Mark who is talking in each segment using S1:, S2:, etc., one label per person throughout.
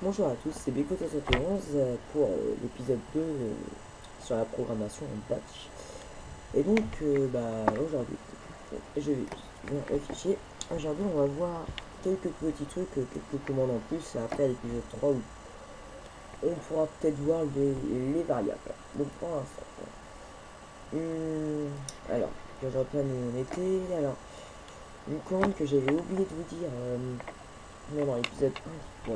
S1: Bonjour à tous, c'est Beko311 pour l'épisode 2 sur la programmation en batch. Et donc, aujourd'hui, je viens au fichier. Aujourd'hui, on va voir quelques petits trucs, quelques commandes en plus après l'épisode 3 où on pourra peut-être voir les variables. Donc, pour l'instant, alors, que je reprenne où on était. Alors, une commande que j'avais oublié de vous dire. Mais dans l'épisode 1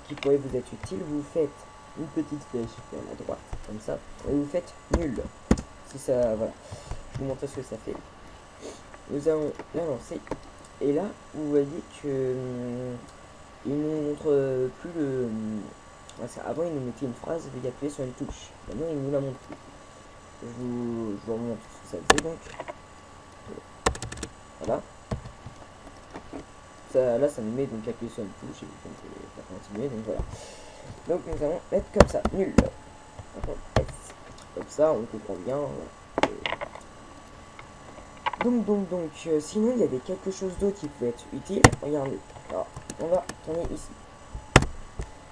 S1: qui pourrait vous être utile, vous faites une petite flèche vers la droite, comme ça, et vous faites nul. Si ça, voilà, je vous montre ce que ça fait. Nous allons la lancer, et là, vous voyez que il nous montre plus le. Avant, il nous mettait une phrase, il appuyait sur une touche. Maintenant, il nous la montre plus. Je vous remontre ce que ça fait donc. Voilà. Là, ça nous met donc appuyer sur une touche, et donc ça continue, donc voilà. Donc nous allons mettre comme ça, nul. Comme ça, on comprend bien. Sinon, il y avait quelque chose d'autre qui peut être utile. Regardez. Alors, on va tourner ici.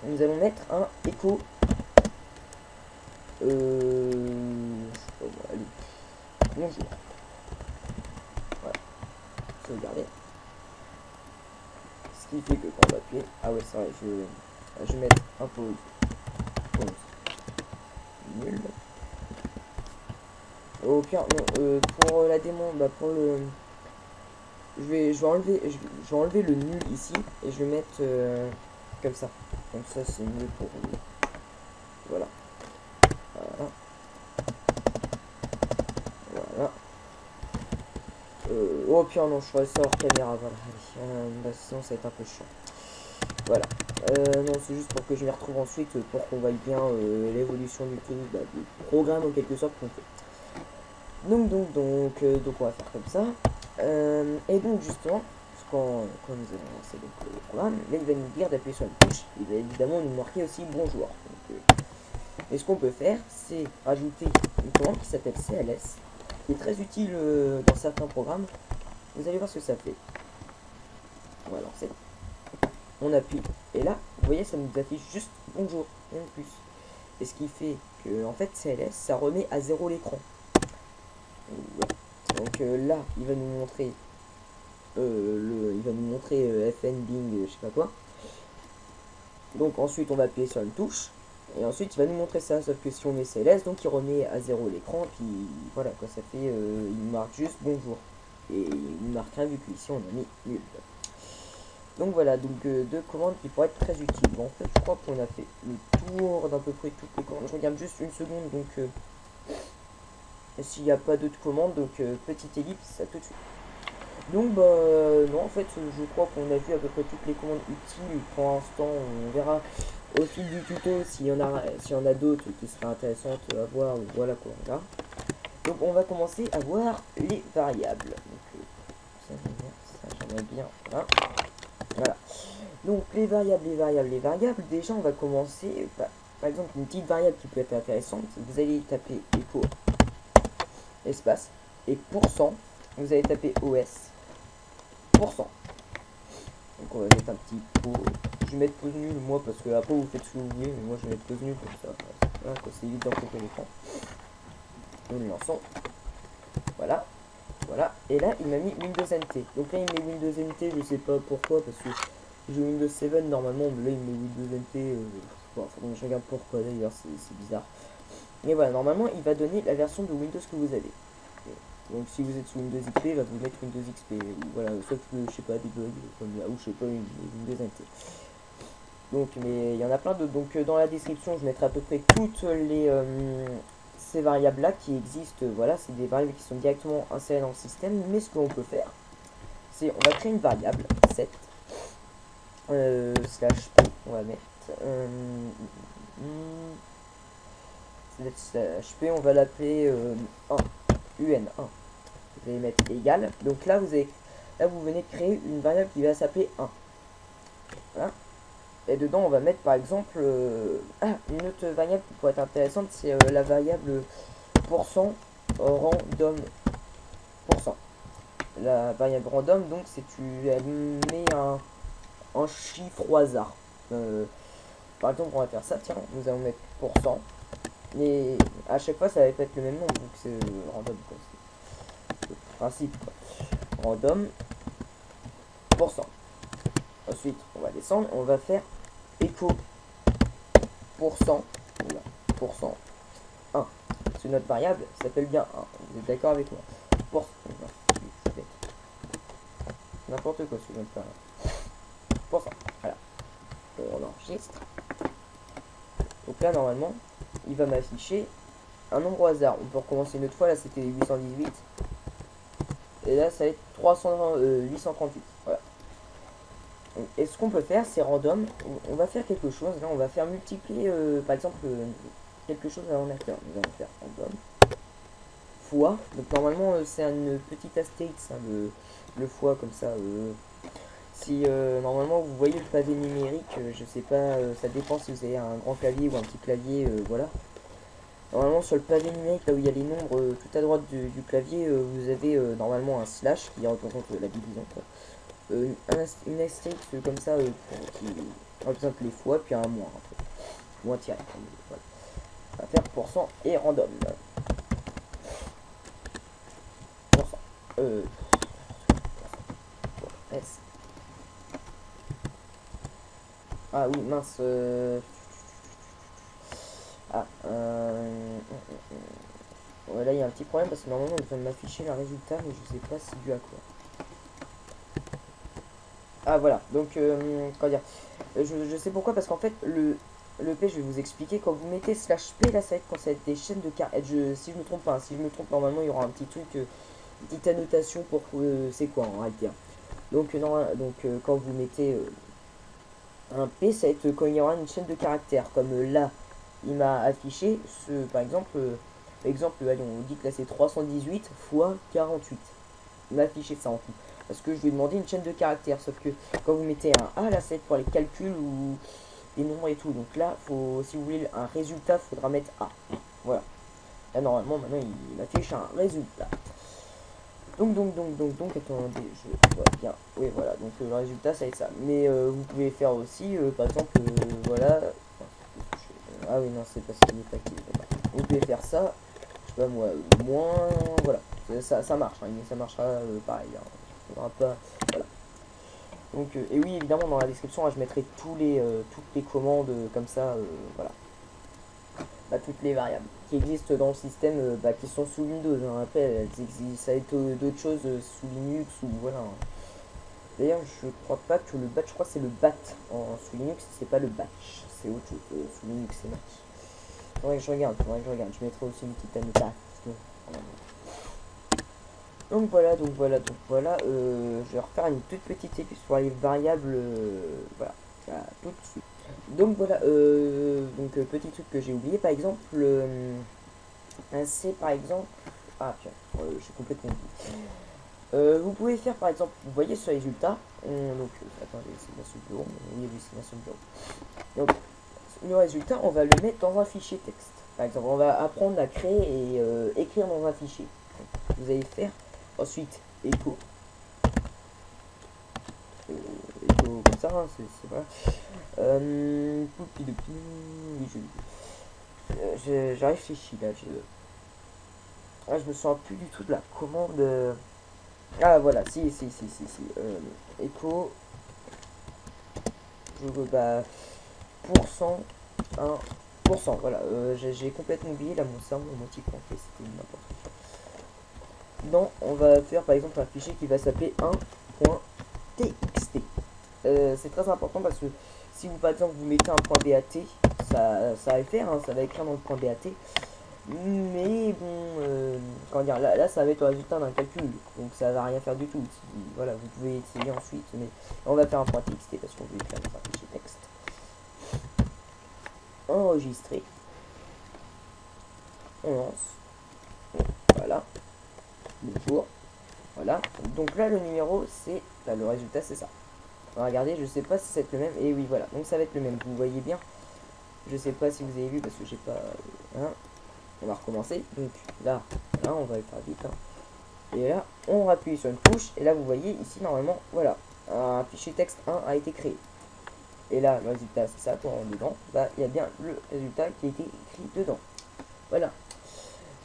S1: Nous allons mettre un écho. Je sais pas moi, allez. Bonjour. Voilà. Sauvegarder. Ce qui fait que quand on va appuyer. Ah ouais, c'est vrai, je vais mettre un pause. Pause. Nul. Au pire, non, pour la démon, pour le. Je vais enlever le nul ici et je vais mettre comme ça. Comme ça, c'est mieux pour. Voilà. Voilà. Voilà. Oh, pire, non, je ferai ça hors caméra. Voilà. Sinon, ça va être un peu chiant. Voilà. Non, c'est juste pour que je m'y retrouve ensuite pour qu'on voie bien l'évolution du tout, du programme en quelque sorte qu'on fait. Donc on va faire comme ça. Et donc justement, quand nous allons lancer donc, le programme, là il va nous dire d'appuyer sur une touche. Il va évidemment nous marquer aussi bonjour. Et ce qu'on peut faire, c'est rajouter une commande qui s'appelle CLS, qui est très utile dans certains programmes. Vous allez voir ce que ça fait. On va lancer. On appuie. Et là, vous voyez, ça nous affiche juste bonjour, rien de plus. Et ce qui fait que en fait CLS, ça remet à zéro l'écran. Donc là, il va nous montrer FN Bing, je sais pas quoi. Donc ensuite, on va appuyer sur une touche. Et ensuite, il va nous montrer ça. Sauf que si on met CLS, donc il remet à zéro l'écran. Puis voilà quoi, ça fait. Il marque juste bonjour. Et il ne marque rien vu qu'ici on a mis nul. Donc voilà, donc deux commandes qui pourraient être très utiles. Bon, en fait, je crois qu'on a fait le tour d'à peu près toutes les commandes. Je regarde juste une seconde, donc s'il n'y a pas d'autres commandes, donc petite ellipse, ça tout de suite. Donc non, en fait je crois qu'on a vu à peu près toutes les commandes utiles. Pour l'instant on verra au fil du tuto s'il y en a d'autres qui seraient intéressantes à voir, ou voilà quoi, on verra. Donc on va commencer à voir les variables. Donc ça j'aimerais bien, voilà. Donc les variables, déjà on va commencer par exemple une petite variable qui peut être intéressante. Vous allez taper echo espace et pourcent, vous allez taper os pourcent. Donc on va mettre un petit pot. Je vais mettre pause nulle moi parce que après vous faites ce que vous voulez, mais moi je vais mettre pause nulle comme ça. Voilà, c'est évident pour l'écran. Nous le lançons. Voilà. Voilà. Et là il m'a mis Windows NT. Donc là il met Windows NT, je sais pas pourquoi, parce que j'ai Windows 7 normalement, mais là il met Windows NT. Bon, je regarde pourquoi d'ailleurs, c'est bizarre. Mais voilà, normalement il va donner la version de Windows que vous avez. Donc si vous êtes sous Windows XP, il va vous mettre Windows XP. Voilà, sauf que je sais pas, des bugs comme là, ou je sais pas, une Windows NT. Donc, mais il y en a plein d'autres. Donc dans la description, je mettrai à peu près toutes ces variables là qui existent. Voilà, c'est des variables qui sont directement insérées dans le système. Mais ce qu'on peut faire, c'est on va créer une variable, set, slash p, on va mettre slash p, on va l'appeler 1, un. Vous allez mettre égal. Donc là vous venez de créer une variable qui va s'appeler 1. Voilà. Et dedans on va mettre par exemple une autre variable qui pourrait être intéressante, c'est la variable pourcent random pourcent. La variable random, donc elle met un chiffre au hasard. par exemple, on va faire ça, tiens, nous allons mettre %. Mais à chaque fois, ça va pas être le même nombre, donc c'est random, quoi. C'est le principe, quoi. Random, %. Ensuite, on va descendre, on va faire echo %, voilà, %, 1. Parce que notre variable s'appelle bien 1. Vous êtes d'accord avec moi? Pour... N'importe quoi sur notre variable. Voilà. On enregistre. Donc là, normalement, il va m'afficher un nombre au hasard. On peut recommencer une autre fois. Là, c'était 818. Et là, ça va être 838. Voilà. Et ce qu'on peut faire, c'est random. On va faire quelque chose. Là, on va faire multiplier, par exemple, quelque chose à un acteur. Nous allons faire random fois. Donc normalement, c'est une petite astérix, hein, le fois comme ça. Si normalement vous voyez le pavé numérique, je sais pas, ça dépend si vous avez un grand clavier ou un petit clavier, voilà. Normalement sur le pavé numérique, là où il y a les nombres tout à droite du clavier, vous avez normalement un slash qui représente la division, quoi. Une astérix comme ça qui représente les fois, puis un moins après. Moins tiré. Voilà. On va faire % et random. S. Ah oui, mince. Ah, ouais, là il y a un petit problème parce que normalement il vient de m'afficher le résultat, mais je sais pas si dû à quoi. Ah voilà, donc comment dire, je sais pourquoi, parce qu'en fait le P, je vais vous expliquer, quand vous mettez /P, là ça va être quand ça va être des chaînes de cartes. Si je me trompe pas, hein, si je me trompe, normalement il y aura un petit truc, petite annotation pour c'est quoi en réalité, hein. Donc, quand vous mettez un P, ça va être quand il y aura une chaîne de caractères, comme là il m'a affiché par exemple, allez, on dit que là c'est 318 fois 48. Il m'a affiché ça en tout. Parce que je lui ai demandé une chaîne de caractères. Sauf que quand vous mettez un A, là c'est pour les calculs ou les nombres et tout. Donc là, si vous voulez un résultat, il faudra mettre A. Voilà. Là normalement, maintenant il m'affiche un résultat. Donc, attendez, je vois bien. Oui, voilà, donc le résultat, ça va être ça. Mais vous pouvez faire aussi, par exemple, voilà. Ah oui, non, c'est parce qu'il n'est pas qui. Vous pouvez faire ça, je sais pas moi, moins. Voilà, ça marche, hein, ça marchera pareil. Hein. Il faudra pas. Voilà. Donc, et oui, évidemment, dans la description, là, je mettrai toutes les commandes comme ça, voilà. Bah, toutes les variables qui existent dans le système, bah, qui sont sous Windows, hein. Après elles existent, ça va être d'autres choses sous Linux ou voilà, hein. D'ailleurs je crois pas que le batch, je crois que c'est le bat sous Linux, c'est pas le batch, c'est autre chose, sous Linux c'est marqué. Faudrait que je regarde, je mettrai aussi une petite annotation. Donc voilà, je vais refaire une toute petite étude sur les variables, voilà, tout de suite. Donc voilà, petit truc que j'ai oublié, par exemple, c'est par exemple, ah tiens, je suis complètement oublié. Vous pouvez faire par exemple, vous voyez ce résultat, attendez, c'est bien sur le bureau, oui, c'est bien sur le bureau. Donc, le résultat, on va le mettre dans un fichier texte. Par exemple, on va apprendre à créer et écrire dans un fichier. Donc, vous allez faire ensuite echo. Comme ça, hein, c'est voilà. J'ai réfléchi là. Je me sens plus du tout de la commande. Ah voilà, si. Echo. Bah, %, 1%. Voilà, j'ai complètement oublié là, mon cerveau, mon petit complet, c'était n'importe quoi. Non, on va faire par exemple un fichier qui va s'appeler 1.txt. C'est très important parce que si vous par exemple vous mettez un point .bat, ça va le faire, hein, ça va écrire dans le point .bat. Mais bon, comment dire, là ça va être le résultat d'un calcul, donc ça va rien faire du tout. Voilà, vous pouvez essayer ensuite, mais on va faire un point .txt parce qu'on veut écrire dans un fichier texte. Enregistrer. On lance. Voilà. Bonjour. Voilà. Donc là le numéro c'est. Là, le résultat c'est ça. Regardez, je sais pas si c'est le même. Et oui voilà. Donc ça va être le même. Vous voyez bien. Je sais pas si vous avez vu parce que j'ai pas. Hein. On va recommencer. Donc là, on va le faire vite. Hein. Et là, on appuie sur une touche. Et là vous voyez ici normalement, voilà. Un fichier texte 1 a été créé. et là le résultat c'est ça, quand on rentre dedans, bah il y a bien le résultat qui a été écrit dedans. Voilà.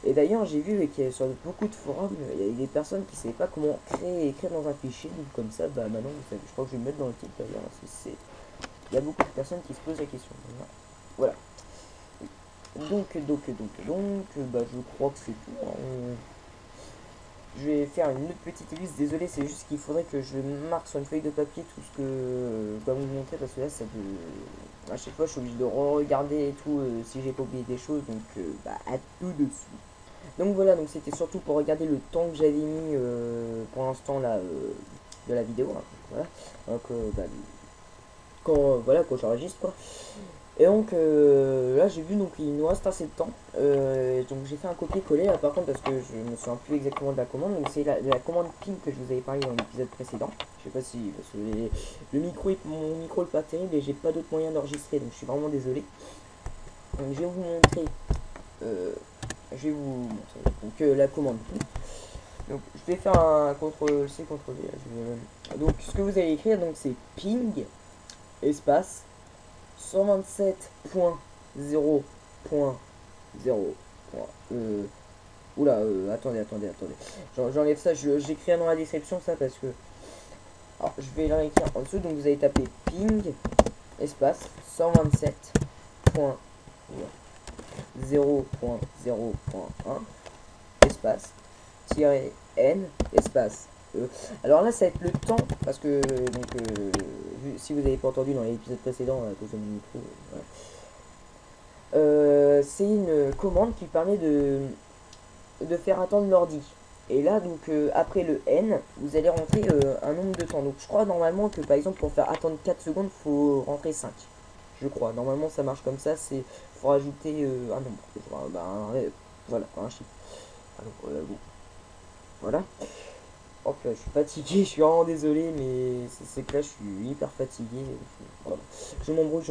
S1: Et d'ailleurs j'ai vu que sur beaucoup de forums, il y a des personnes qui ne savaient pas comment écrire dans un fichier, donc comme ça, bah maintenant vous savez, je crois que je vais le mettre dans le titre d'ailleurs, parce que c'est... Il y a beaucoup de personnes qui se posent la question. Voilà. Bah, je crois que c'est tout, hein. Je vais faire une autre petite liste, désolé, c'est juste qu'il faudrait que je marque sur une feuille de papier tout ce que je dois vous montrer, parce que là, ça peut... À chaque fois, je suis obligé de regarder et tout, si j'ai pas oublié des choses, donc bah, à tout de suite. Donc voilà, donc c'était surtout pour regarder le temps que j'avais mis pour l'instant là de la vidéo, hein, voilà. Donc bah, voilà, quand j'enregistre quoi. Et donc là j'ai vu, donc il nous reste assez de temps, donc j'ai fait un copier-coller là par contre, parce que je me souviens plus exactement de la commande. Donc c'est la commande ping que je vous avais parlé dans l'épisode précédent. Je sais pas si, parce que le micro mon micro est pas terrible et j'ai pas d'autre moyen d'enregistrer, donc je suis vraiment désolé. Donc je vais vous montrer donc la commande ping. Donc je vais faire un CTRL-C, CTRL-V. Donc ce que vous allez écrire, donc c'est ping espace 127.0.0. Oula, attendez. J'enlève ça, j'écris dans la description ça parce que... Alors, je vais l'écrire en dessous, donc vous allez taper ping espace 127.0.0.1 espace -n espace E. Alors là ça va être le temps, parce que donc si vous n'avez pas entendu dans l'épisode précédent à cause de mon micro, c'est une commande qui permet de faire attendre l'ordi. Et là donc après le n, vous allez rentrer un nombre de temps. Donc je crois normalement que par exemple pour faire attendre 4 secondes, faut rentrer 5. Je crois, normalement ça marche comme ça, c'est faut rajouter un nombre. Voilà, un chiffre. Alors bon. Voilà. Oh, je suis fatigué, je suis vraiment désolé, mais c'est que là je suis hyper fatigué. Voilà. Je m'embrouille.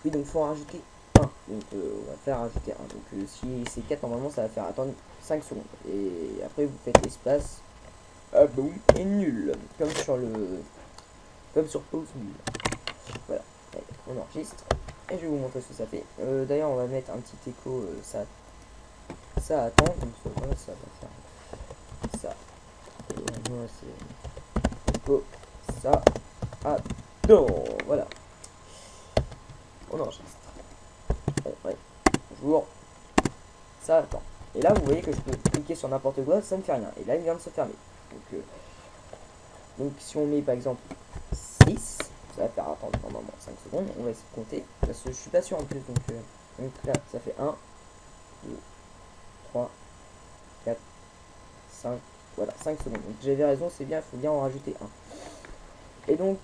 S1: Oui, donc faut en rajouter 1. Donc on va faire rajouter 1. Donc si c'est 4, normalement ça va faire attendre 5 secondes. Et après vous faites espace, boum, et nul. Comme sur pause nul. Voilà. Allez, on enregistre. Et je vais vous montrer ce que ça fait. D'ailleurs on va mettre un petit écho, ça attend, donc voilà, ça va faire ça. Et moi c'est ça attend. Voilà. On enregistre. Bon, ouais. Bonjour. Ça attend. Et là vous voyez que je peux cliquer sur n'importe quoi, ça ne fait rien. Et là il vient de se fermer. Donc si on met par exemple 6, ça va faire attendre normalement 5 secondes. On va essayer de compter. Parce que je suis pas sûr en plus. Donc là ça fait 1, 2, 3, 4, 5, voilà, 5 secondes. Donc j'avais raison, c'est bien, il faut bien en rajouter 1. Et donc,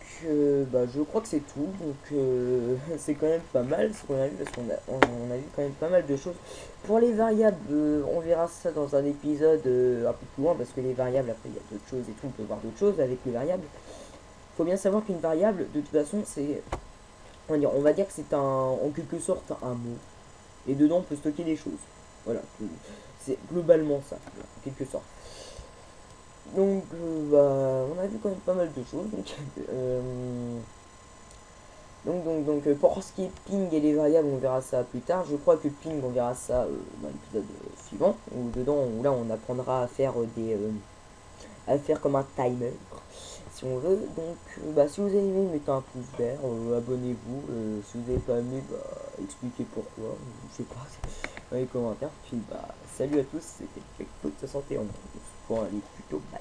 S1: bah, je crois que c'est tout. Donc c'est quand même pas mal ce qu'on a vu, parce qu'on a vu quand même pas mal de choses. Pour les variables, on verra ça dans un épisode un peu plus loin, parce que les variables, après il y a d'autres choses et tout, on peut voir d'autres choses avec les variables. Il faut bien savoir qu'une variable, de toute façon, c'est... On va dire que c'est en quelque sorte un mot. Et dedans, on peut stocker des choses. Voilà, c'est globalement ça, en quelque sorte. Donc, bah, on a vu quand même pas mal de choses. Donc, pour ce qui est ping et les variables, on verra ça plus tard. Je crois que ping, on verra ça dans l'épisode suivant. Où dedans, là, on apprendra à faire comme un timer, si on veut. Donc, bah, si vous avez aimé, mettez un pouce vert, abonnez-vous. Si vous n'avez pas aimé, bah, expliquez pourquoi. Je sais pas, dans les commentaires. Puis, bah, salut à tous. C'était Checkpoint 61. Pour aller plutôt mal.